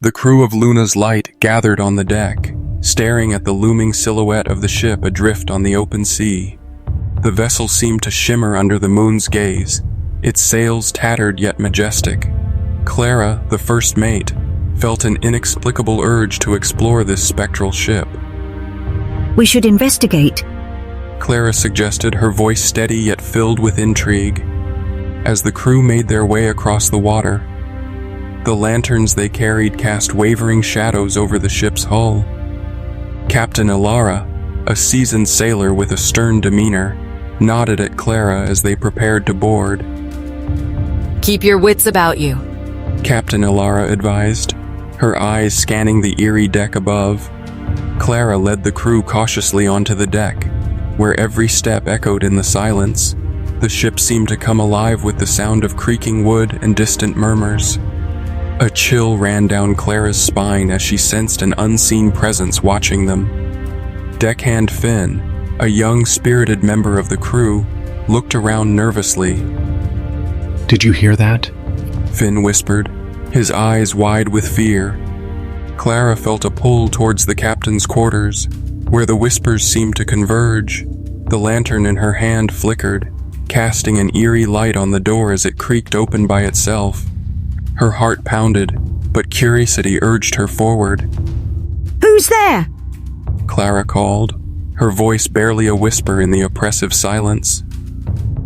The crew of Luna's Light gathered on the deck, staring at the looming silhouette of the ship adrift on the open sea. The vessel seemed to shimmer under the moon's gaze, its sails tattered yet majestic. Clara, the first mate, felt an inexplicable urge to explore this spectral ship. We should investigate. Clara suggested, her voice steady yet filled with intrigue. As the crew made their way across the water, the lanterns they carried cast wavering shadows over the ship's hull. Captain Ilara, a seasoned sailor with a stern demeanor, nodded at Clara as they prepared to board. Keep your wits about you, Captain Ilara advised, her eyes scanning the eerie deck above. Clara led the crew cautiously onto the deck, where every step echoed in the silence. The ship seemed to come alive with the sound of creaking wood and distant murmurs. A chill ran down Clara's spine as she sensed an unseen presence watching them. Deckhand Finn, a young, spirited member of the crew, looked around nervously. "Did you hear that?" Finn whispered, his eyes wide with fear. Clara felt a pull towards the captain's quarters, where the whispers seemed to converge. The lantern in her hand flickered, casting an eerie light on the door as it creaked open by itself. Her heart pounded, but curiosity urged her forward. Who's there? Clara called, her voice barely a whisper in the oppressive silence.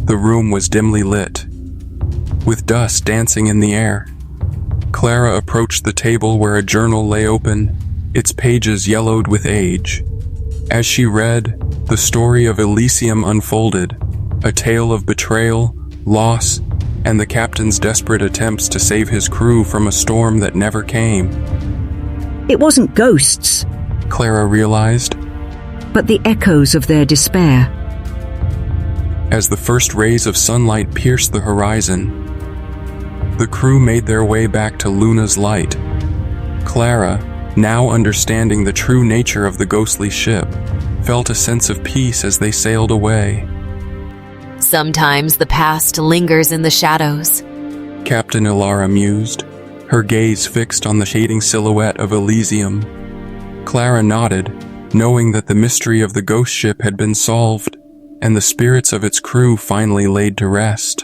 The room was dimly lit, with dust dancing in the air. Clara approached the table where a journal lay open, its pages yellowed with age. As she read, the story of Elysium unfolded, a tale of betrayal, loss, and the captain's desperate attempts to save his crew from a storm that never came. It wasn't ghosts, Clara realized, but the echoes of their despair. as the first rays of sunlight pierced the horizon. The crew made their way back to Luna's Light. Clara, now understanding the true nature of the ghostly ship, felt a sense of peace as they sailed away. Sometimes the past lingers in the shadows. Captain Ilara mused, her gaze fixed on the shading silhouette of Elysium. Clara nodded, knowing that the mystery of the ghost ship had been solved, and the spirits of its crew finally laid to rest.